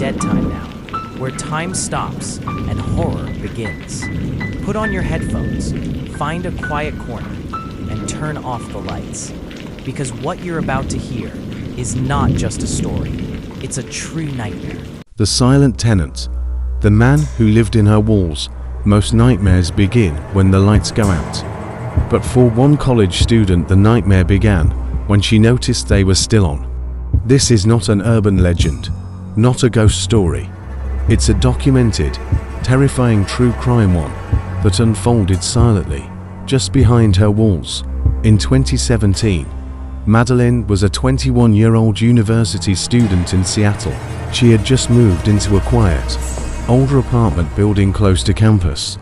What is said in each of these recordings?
dead time now, where time stops and horror begins. Put on your headphones, find a quiet corner, and turn off the lights. Because what you're about to hear is not just a story, it's a true nightmare. The silent tenant. The man who lived in her walls. Most nightmares begin when the lights go out. But for one college student, the nightmare began when she noticed they were still on. This is not an urban legend, not a ghost story. It's a documented, terrifying true crime one that unfolded silently, just behind her walls. In 2017, Madeline was a 21-year-old university student in Seattle. She had just moved into a quiet, older apartment building close to campus.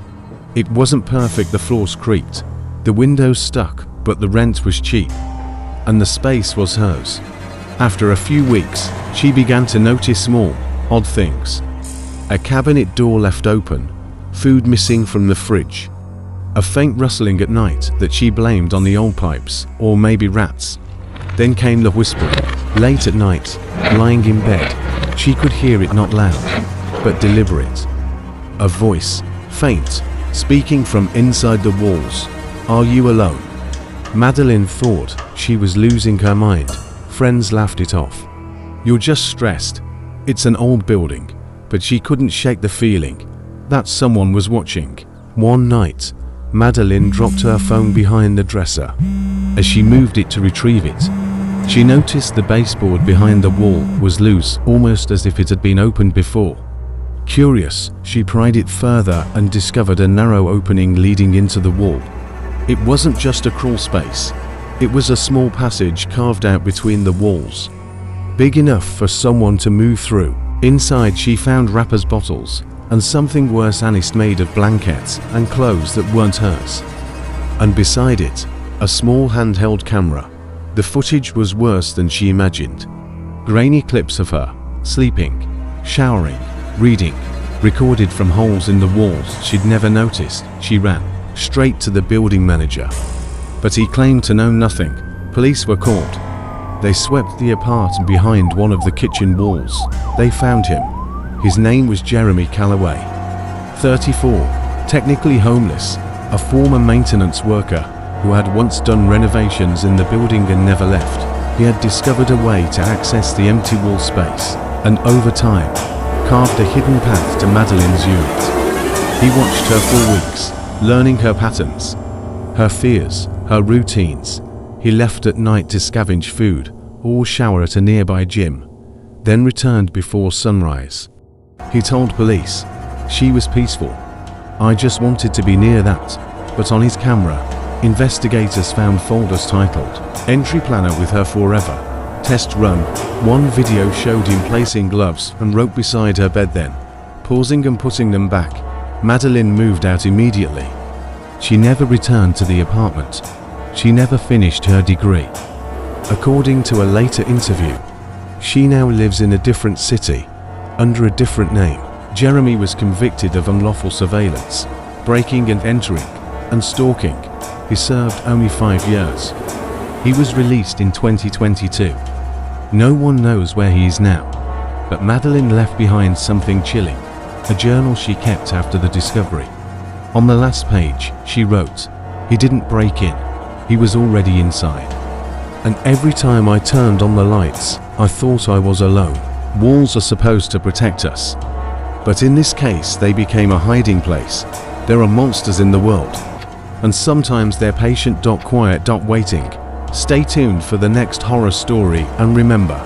It wasn't perfect, the floors creaked, the windows stuck, but the rent was cheap, and the space was hers. After a few weeks, she began to notice small, odd things. A cabinet door left open, food missing from the fridge, a faint rustling at night that she blamed on the old pipes, or maybe rats. Then came the whispering. Late at night, lying in bed, she could hear it, not loud, but deliberate. A voice, faint, speaking from inside the walls. "Are you alone?" Madeline thought she was losing her mind. Friends laughed it off. "You're just stressed. It's an old building." But she couldn't shake the feeling that someone was watching. One night, Madeline dropped her phone behind the dresser. As she moved it to retrieve it, she noticed the baseboard behind the wall was loose, almost as if it had been opened before. Curious, she pried it further and discovered a narrow opening leading into the wall. It wasn't just a crawl space. It was a small passage carved out between the walls, big enough for someone to move through. Inside, she found wrappers, bottles, and something worse, anise made of blankets and clothes that weren't hers. And beside it, a small handheld camera. The footage was worse than she imagined. Grainy clips of her, sleeping, showering, reading, recorded from holes in the walls she'd never noticed. She ran straight to the building manager, but he claimed to know nothing. Police were called. They swept the apartment behind one of the kitchen walls. They found him. His name was Jeremy Calloway, 34, technically homeless, a former maintenance worker who had once done renovations in the building and never left. He had discovered a way to access the empty wall space, and over time, carved a hidden path to Madeline's unit. He watched her for weeks, learning her patterns, her fears, her routines. He left at night to scavenge food or shower at a nearby gym, then returned before sunrise. He told police, "She was peaceful. I just wanted to be near that." But on his camera, investigators found folders titled "Entry Planner with Her Forever. Test Run." One video showed him placing gloves and rope beside her bed, then pausing and putting them back. Madeline moved out immediately. She never returned to the apartment. She never finished her degree. According to a later interview, she now lives in a different city, under a different name. Jeremy was convicted of unlawful surveillance, breaking and entering, and stalking. He served only 5 years. He was released in 2022. No one knows where he is now, but Madeline left behind something chilling, a journal she kept after the discovery. On the last page, she wrote, "He didn't break in. He was already inside. And every time I turned on the lights, I thought I was alone." Walls are supposed to protect us, but in this case they became a hiding place. There are monsters in the world, and sometimes they're patient, quiet, waiting. Stay tuned for the next horror story, and remember,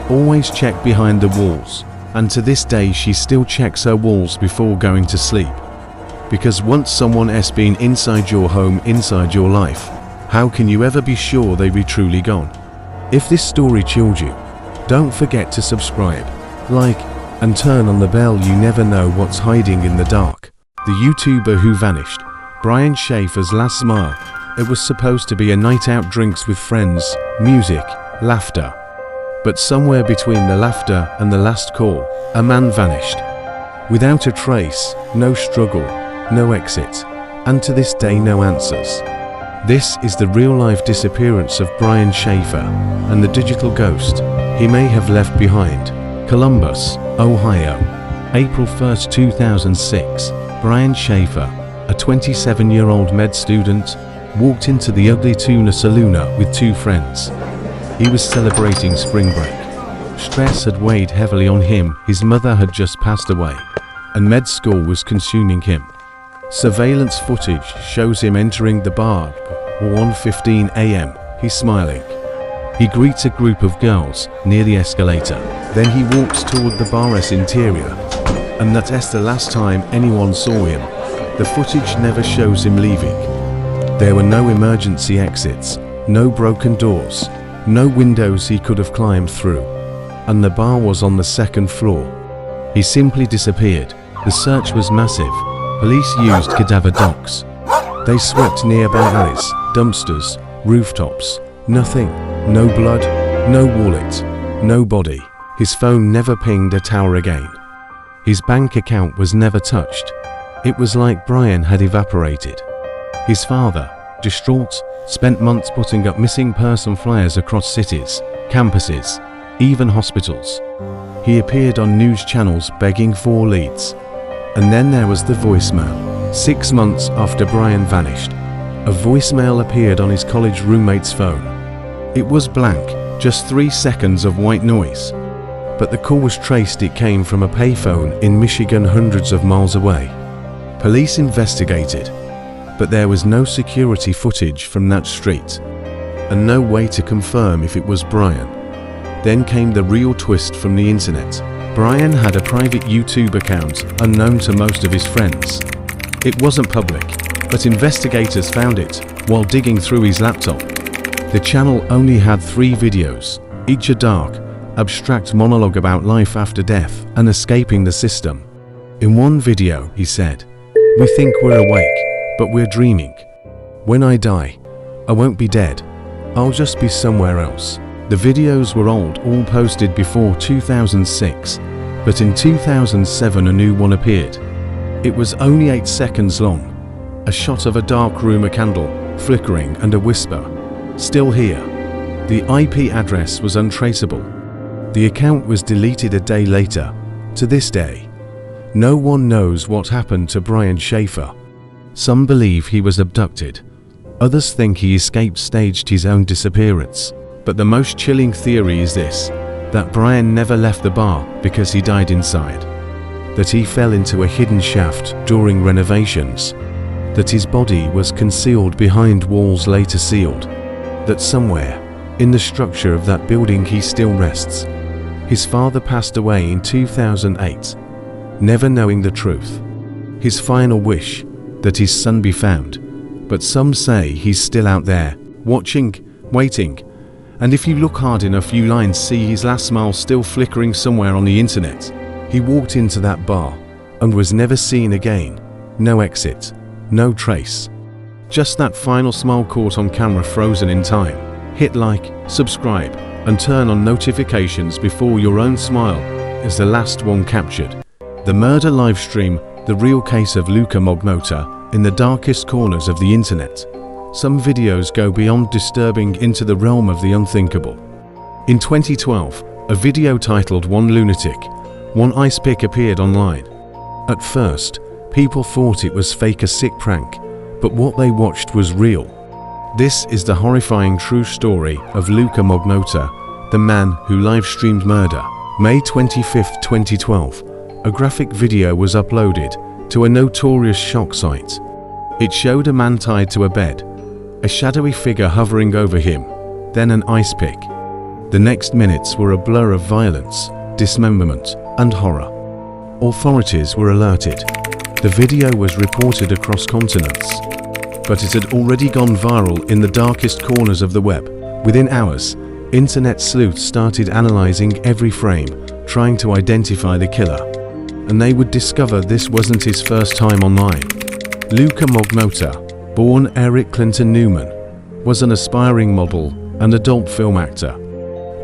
always check behind the walls. And to this day she still checks her walls before going to sleep. Because once someone has been inside your home, inside your life, how can you ever be sure they be truly gone? If this story chilled you, don't forget to subscribe, like, and turn on the bell. You never know what's hiding in the dark. The YouTuber who vanished. Brian Shaffer's last smile. It was supposed to be a night out, drinks with friends, music, laughter. But somewhere between the laughter and the last call, a man vanished. Without a trace, no struggle, no exit, and to this day no answers. This is the real-life disappearance of Brian Shaffer and the digital ghost he may have left behind. Columbus, Ohio, April 1, 2006, Brian Shaffer, a 27-year-old med student, walked into the Ugly Tuna Saloon with two friends. He was celebrating spring break. Stress had weighed heavily on him, his mother had just passed away, and med school was consuming him. Surveillance footage shows him entering the bar at 1:15 a.m. He's smiling. He greets a group of girls near the escalator. Then he walks toward the bar's interior, and that's the last time anyone saw him. The footage never shows him leaving. There were no emergency exits, no broken doors, no windows he could have climbed through, and the bar was on the second floor. He simply disappeared. The search was massive. Police used cadaver dogs. They swept nearby alleys, dumpsters, rooftops. Nothing. No blood, no wallet, no body. His phone never pinged a tower again. His bank account was never touched. It was like Brian had evaporated. His father, distraught, spent months putting up missing person flyers across cities, campuses, even hospitals. He appeared on news channels begging for leads. And then there was the voicemail. 6 months after Brian vanished, a voicemail appeared on his college roommate's phone. It was blank, just 3 seconds of white noise. But the call was traced. It came from a payphone in Michigan, hundreds of miles away. Police investigated, but there was no security footage from that street, and no way to confirm if it was Brian. Then came the real twist from the internet. Brian had a private YouTube account unknown to most of his friends. It wasn't public, but investigators found it while digging through his laptop. The channel only had 3 videos, each a dark, abstract monologue about life after death and escaping the system. In one video, he said, "We think we're awake, but we're dreaming. When I die, I won't be dead. I'll just be somewhere else." The videos were old, all posted before 2006, but in 2007 a new one appeared. It was only 8 seconds long, a shot of a dark room, a candle flickering, and a whisper, "Still here." The IP address was untraceable. The account was deleted a day later. To this day, no one knows what happened to Brian Shaffer. Some believe he was abducted. Others think he escaped, staged his own disappearance. But the most chilling theory is this, that Brian never left the bar because he died inside. That he fell into a hidden shaft during renovations. That his body was concealed behind walls later sealed. That somewhere, in the structure of that building, he still rests. His father passed away in 2008, never knowing the truth. His final wish, that his son be found. But some say he's still out there, watching, waiting. And if you look hard in a few lines, see his last smile still flickering somewhere on the internet. He walked into that bar and was never seen again. No exit, no trace. Just that final smile caught on camera, frozen in time. Hit like, subscribe, and turn on notifications before your own smile is the last one captured. The murder livestream, the real case of Luka Magnotta, in the darkest corners of the internet. Some videos go beyond disturbing into the realm of the unthinkable. In 2012, a video titled "One Lunatic, One Ice Pick" appeared online. At first, people thought it was fake, a sick prank, but what they watched was real. This is the horrifying true story of Luka Magnotta, the man who live-streamed murder. May 25, 2012, a graphic video was uploaded to a notorious shock site. It showed a man tied to a bed, a shadowy figure hovering over him, then an ice pick. The next minutes were a blur of violence, dismemberment, and horror. Authorities were alerted. The video was reported across continents, but it had already gone viral in the darkest corners of the web. Within hours, internet sleuths started analyzing every frame, trying to identify the killer. And they would discover this wasn't his first time online. Luka Magnotta, born Eric Clinton Newman, was an aspiring model and adult film actor.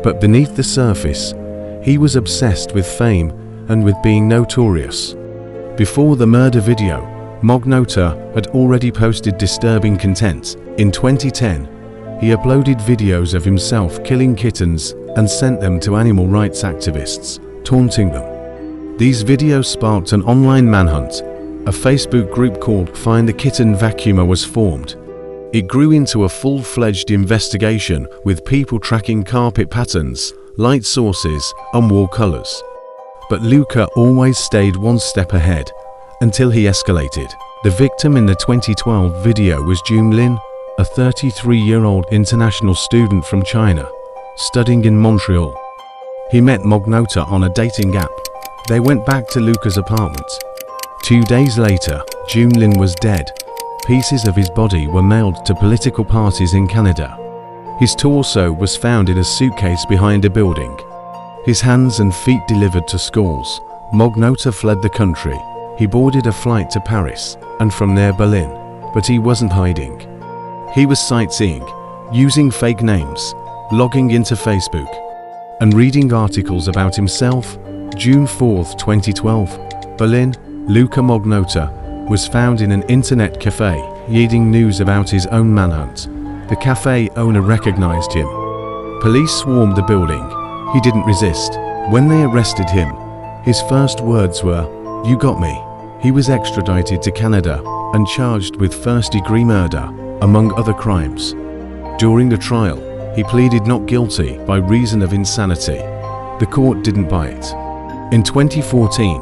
But beneath the surface, he was obsessed with fame and with being notorious. Before the murder video, Magnotta had already posted disturbing content. In 2010, he uploaded videos of himself killing kittens and sent them to animal rights activists. taunting them. These videos sparked an online manhunt. A Facebook group called Find the Kitten Vacuumer was formed. It grew into a full-fledged investigation with people tracking carpet patterns, light sources, and wall colors. But Luka always stayed one step ahead, until he escalated. The victim in the 2012 video was Jun Lin, a 33-year-old international student from China, studying in Montreal. He met Magnotta on a dating app. They went back to Luka's apartment. 2 days later, Jun Lin was dead. Pieces of his body were mailed to political parties in Canada. His torso was found in a suitcase behind a building. His hands and feet delivered to schools. Magnotta fled the country. He boarded a flight to Paris, and from there Berlin. But he wasn't hiding. He was sightseeing, using fake names, logging into Facebook, and reading articles about himself. June 4, 2012, Berlin, Luka Magnotta was found in an internet cafe, reading news about his own manhunt. The cafe owner recognized him. Police swarmed the building. He didn't resist. When they arrested him, his first words were, "You got me." He was extradited to Canada and charged with first-degree murder, among other crimes. During the trial, he pleaded not guilty by reason of insanity. The court didn't buy it. In 2014,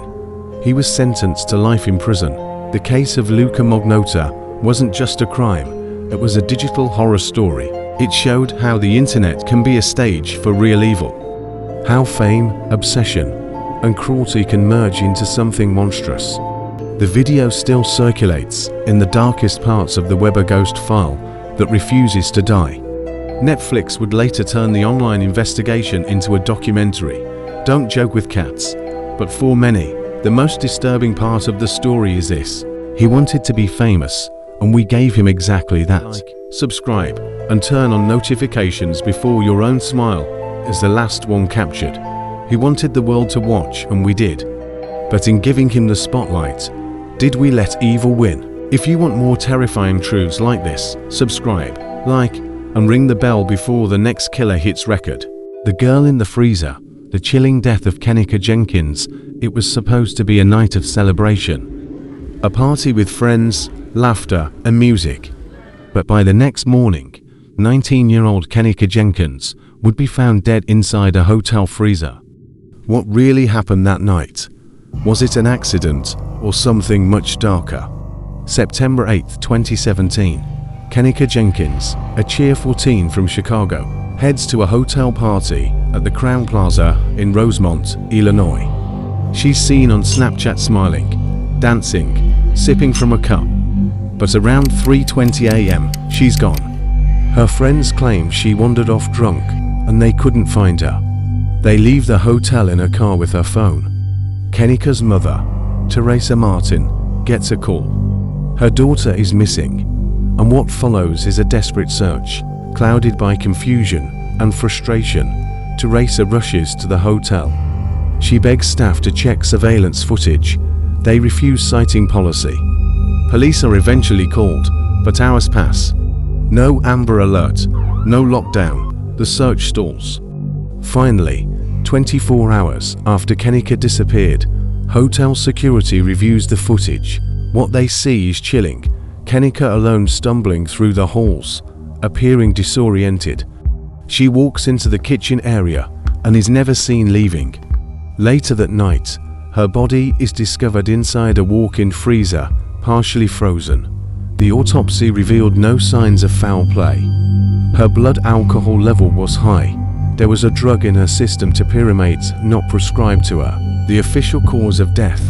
he was sentenced to life in prison. The case of Luka Magnotta wasn't just a crime, it was a digital horror story. It showed how the internet can be a stage for real evil. How fame, obsession, and cruelty can merge into something monstrous. The video still circulates in the darkest parts of the web, a ghost file that refuses to die. Netflix would later turn the online investigation into a documentary. Don't joke with cats. But for many, the most disturbing part of the story is this. He wanted to be famous, and we gave him exactly that. Subscribe, and turn on notifications before your own smile is the last one captured. He wanted the world to watch, and we did. But in giving him the spotlight, did we let evil win? If you want more terrifying truths like this, subscribe, like, and ring the bell before the next killer hits record. The girl in the freezer, the chilling death of Kenneka Jenkins. It was supposed to be a night of celebration. A party with friends, laughter, and music. But by the next morning, 19-year-old Kenneka Jenkins would be found dead inside a hotel freezer. What really happened that night? Was it an accident or something much darker? September 8, 2017. Kenneka Jenkins, a cheerful teen from Chicago, heads to a hotel party at the Crown Plaza in Rosemont, Illinois. She's seen on Snapchat smiling, dancing, sipping from a cup. But around 3:20 a.m., she's gone. Her friends claim she wandered off drunk and they couldn't find her. They leave the hotel in a car with her phone. Kenneka's mother, Teresa Martin, gets a call. Her daughter is missing, and what follows is a desperate search. Clouded by confusion and frustration, Teresa rushes to the hotel. She begs staff to check surveillance footage. They refuse citing policy. Police are eventually called, but hours pass. No Amber Alert, no lockdown, the search stalls. Finally, 24 hours after Kenneka disappeared, hotel security reviews the footage. What they see is chilling. Kenneka alone stumbling through the halls, appearing disoriented. She walks into the kitchen area and is never seen leaving. Later that night, her body is discovered inside a walk-in freezer, partially frozen. The autopsy revealed no signs of foul play. Her blood alcohol level was high. There was a drug in her system, topiramate, not prescribed to her. The official cause of death,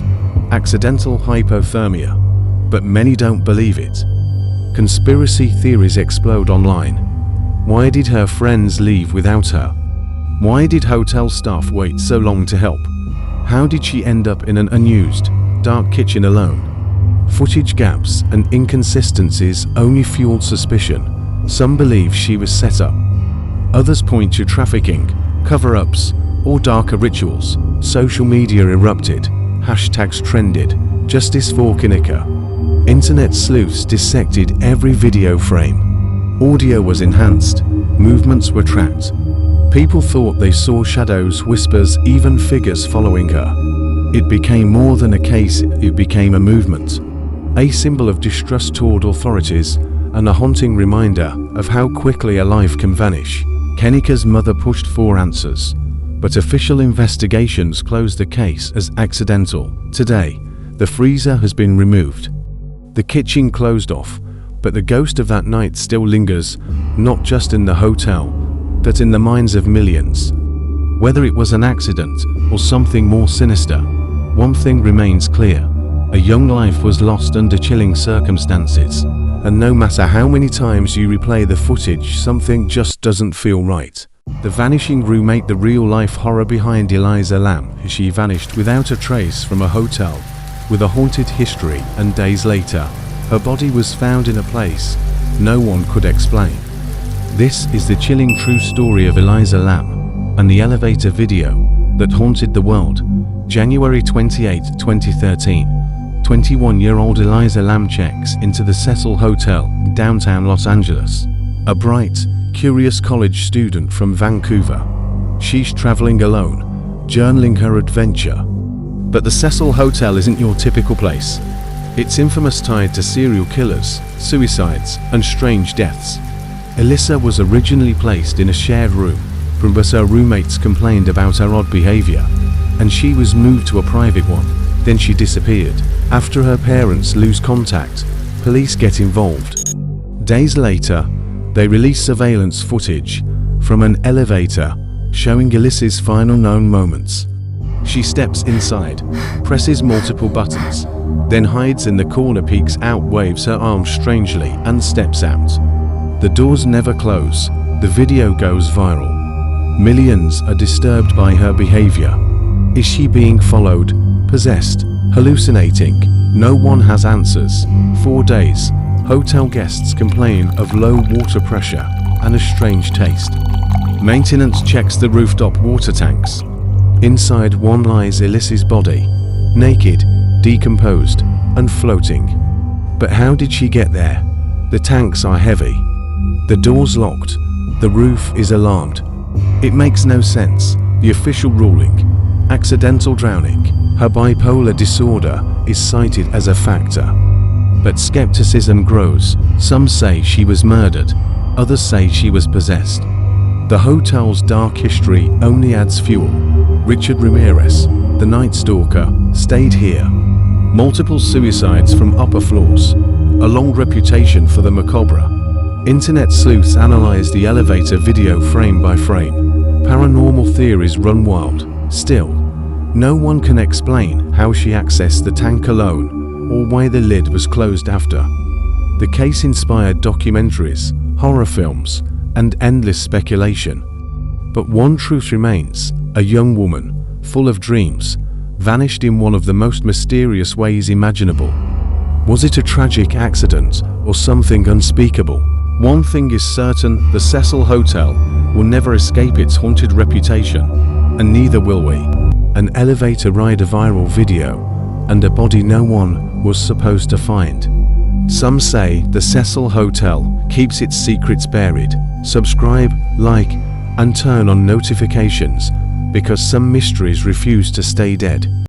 accidental hypothermia. But many don't believe it. Conspiracy theories explode online. Why did her friends leave without her? Why did hotel staff wait so long to help? How did she end up in an unused, dark kitchen alone? Footage gaps and inconsistencies only fueled suspicion. Some believe she was set up. Others point to trafficking, cover-ups, or darker rituals. Social media erupted. Hashtags trended. Justice for Kenneka. Internet sleuths dissected every video frame. Audio was enhanced. Movements were tracked. People thought they saw shadows, whispers, even figures following her. It became more than a case, it became a movement. A symbol of distrust toward authorities, and a haunting reminder of how quickly a life can vanish. Kenneka's mother pushed for answers, but official investigations closed the case as accidental. Today, the freezer has been removed. The kitchen closed off, but the ghost of that night still lingers, not just in the hotel, but in the minds of millions. Whether it was an accident or something more sinister, one thing remains clear. A young life was lost under chilling circumstances, and no matter how many times you replay the footage, something just doesn't feel right. The Vanishing roommate, the real-life horror behind Elisa Lam. She vanished without a trace from a hotel, with a haunted history, and days later, her body was found in a place no one could explain. This is the chilling true story of Elisa Lam and the elevator video that haunted the world. January 28, 2013. 21-year-old Elisa Lam checks into the Cecil Hotel in downtown Los Angeles. A bright, curious college student from Vancouver. She's traveling alone, journaling her adventure. But the Cecil Hotel isn't your typical place. It's infamous, tied to serial killers, suicides, and strange deaths. Elisa was originally placed in a shared room, but her roommates complained about her odd behavior, and she was moved to a private one. Then she disappeared. After her parents lose contact, police get involved. Days later, they release surveillance footage from an elevator showing Elisa's final known moments. She steps inside, presses multiple buttons, then hides in the corner, peeks out, waves her arms strangely, and steps out. The doors never close. The video goes viral. Millions are disturbed by her behavior. Is she being followed, possessed, hallucinating? No one has answers. 4 days, hotel guests complain of low water pressure and a strange taste. Maintenance checks the rooftop water tanks. Inside one lies Elisa's body, naked, decomposed, and floating. But how did she get there? The tanks are heavy. The door's locked. The roof is alarmed. It makes no sense. The official ruling: accidental drowning. Her bipolar disorder is cited as a factor. But skepticism grows. Some say she was murdered. Others say she was possessed. The hotel's dark history only adds fuel. Richard Ramirez, the Night Stalker, stayed here. Multiple suicides from upper floors. A long reputation for the macabre. Internet sleuths analyze the elevator video frame by frame. Paranormal theories run wild. Still, no one can explain how she accessed the tank alone, or why the lid was closed after. The case inspired documentaries, horror films, and endless speculation. But one truth remains: a young woman, full of dreams, vanished in one of the most mysterious ways imaginable. Was it a tragic accident or something unspeakable? One thing is certain: the Cecil Hotel will never escape its haunted reputation, and neither will we. An elevator ride, a viral video, and a body no one was supposed to find. Some say the Cecil Hotel keeps its secrets buried. Subscribe, like, and turn on notifications, because some mysteries refuse to stay dead.